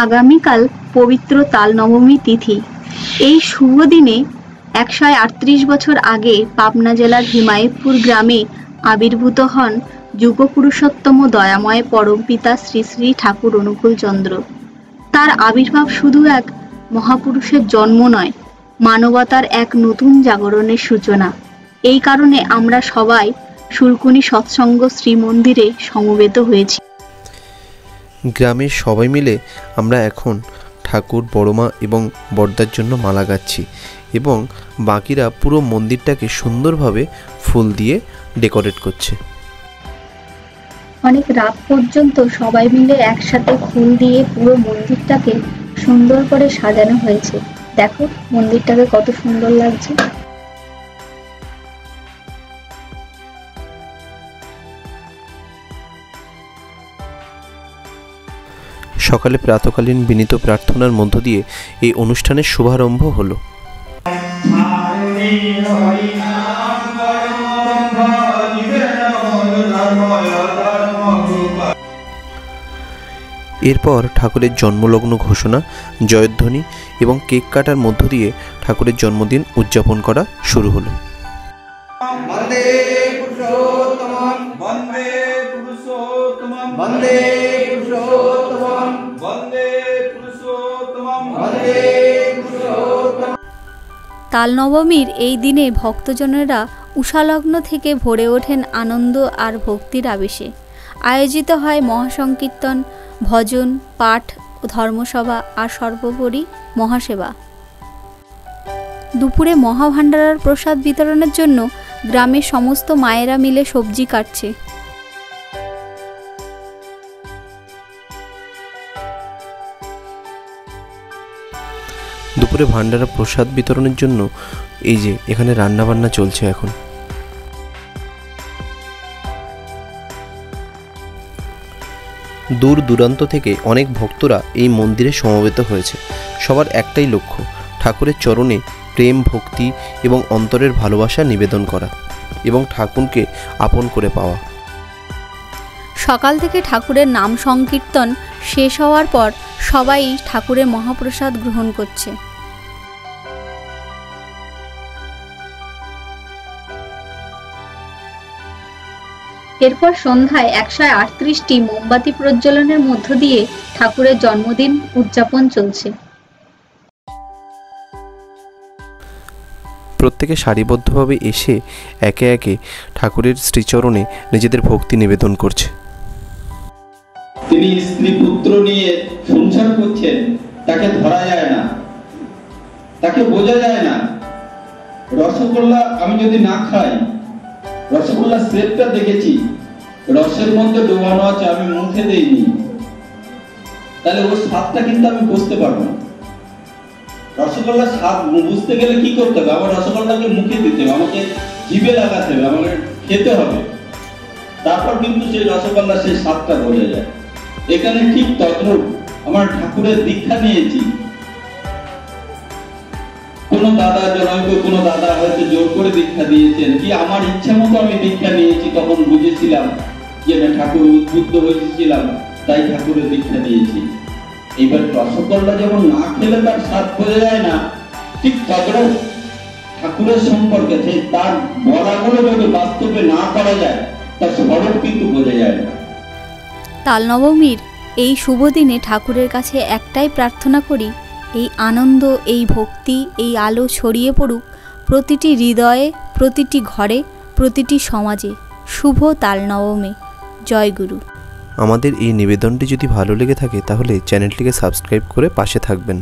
আগামীকাল পবিত্র তাল নবমী তিথি। এই শুভ দিনে 138 বছর আগে পাবনা জেলার হিমায়তপুর গ্রামে আবির্ভূত হন যুগপুরুষোত্তম দয়াময় পরমপিতা শ্রী শ্রী ঠাকুর অনুকূলচন্দ্র। তার আবির্ভাব শুধু এক মহাপুরুষের জন্ম নয়, মানবতার এক নতুন জাগরণের সূচনা। এই কারণে আমরা সবাই শুলকুনি সৎসঙ্গ শ্রীমন্দিরে সমবেত হয়েছি। গ্রামের সবাই মিলে আমরা এখন ঠাকুর, বড়মা এবং বড়দার জন্য মালা গাচ্ছি এবং বাকিরা পুরো মন্দিরটাকে সুন্দরভাবে ফুল দিয়ে ডেকোরেট করছে। অনেক রাত পর্যন্ত সবাই মিলে একসাথে ফুল দিয়ে পুরো মন্দিরটাকে সুন্দর করে সাজানো হয়েছে। দেখো মন্দিরটাকে কত সুন্দর লাগছে। সকালে প্রাতকালীন বিনীত প্রার্থনার মধ্য দিয়ে এই অনুষ্ঠানের শুভারম্ভ হলো। এরপর ঠাকুরের জন্মলগ্ন ঘোষণা, জয়ধ্বনি এবং কেক কাটার মধ্য দিয়ে ঠাকুরের জন্মদিন উদযাপন করা শুরু হলো। তাল নবমীর এই দিনে ভক্তজনেরা উষালগ্ন থেকে ভরে ওঠেন আনন্দ আর ভক্তির আবেশে। আয়োজিত হয় মহাসংকীর্তন, ভজন, পাঠ, ধর্মসভা আর সর্বোপরি মহাসেবা। দুপুরে মহাভাণ্ডারার প্রসাদ বিতরণের জন্য গ্রামের সমস্ত মায়েরা মিলে সবজি কাটছে। দুপুরে ভান্ডারা প্রসাদ বিতরণের জন্য এই যে এখানে রান্নাবান্না চলছে। এখন দূর দূরান্ত থেকে অনেক ভক্তরা এই মন্দিরে সমবেত হয়েছে। সবার একটাই লক্ষ্য, ঠাকুরের চরণে প্রেম, ভক্তি এবং অন্তরের ভালোবাসা নিবেদন করা এবং ঠাকুরকে আপন করে পাওয়া। সকাল থেকে ঠাকুরের নাম সংকীর্তন শেষ হওয়ার পর সবাই ঠাকুরের মহাপ্রসাদ গ্রহণ করছে। এরপর সন্ধ্যায় 138টি মোমবাতি প্রজ্বলনের মধ্য দিয়ে ঠাকুরের জন্মদিন উদযাপন চলছে। প্রত্যেকে সারিবদ্ধভাবে এসে একে একে ঠাকুরের শ্রীচরণে নিজেদের ভক্তি নিবেদন করছে। তিনি স্ত্রী পুত্র নিয়ে সংসার করছেন, তাকে ধরা যায় না, তাকে বোঝা যায় না। রসগোল্লা আমি যদি না খাই, রসগোল্লা শেপটা দেখেছি, রসের মধ্যে ডোবানো আছে, আমি মুখে দেইনি, তাহলে ওর স্বাদটা কিন্তু আমি বুঝতে পারবো না। রসগোল্লার স্বাদ বুঝতে গেলে কি করতে হবে? আমার রসগোল্লাকে মুখে দিতে হবে, আমাকে জিভে লাগাতে হবে, আমাকে খেতে হবে, তারপর কিন্তু সেই রসগোল্লা সেই স্বাদটা বোঝা যায়। এখানে ঠিক তদ্রূপ আমার ঠাকুরের দীক্ষা নিয়েছি। কোন দাদা জনৈক কোন দাদা হয়তো জোর করে দীক্ষা দিয়েছেন, কি আমার ইচ্ছা মতো আমি দীক্ষা নিয়েছি, তখন বুঝেছিলাম যে না ঠাকুর উদ্বুদ্ধ হয়েছিলাম, তাই ঠাকুরের দীক্ষা নিয়েছি। এবার রসগোল্লা যেমন না খেলে তার স্বাদ বোঝা যায় না, ঠিক তদ্রূপ ঠাকুরের সম্পর্কে সেই তার বলাগুলো যদি বাস্তবে না করা যায়, তার স্বরূপ কিন্তু বোঝা যায় না। তাল নবমীর এই শুভ দিনে ঠাকুরের কাছে একটাই প্রার্থনা করি, এই আনন্দ, এই ভক্তি, এই আলো ছড়িয়ে পড়ুক প্রতিটি হৃদয়ে, প্রতিটি ঘরে, প্রতিটি সমাজে। শুভ তাল নবমী। জয় গুরু। আমাদের এই নিবেদনটি যদি ভালো লেগে থাকে তাহলে চ্যানেলটিকে সাবস্ক্রাইব করে পাশে থাকবেন।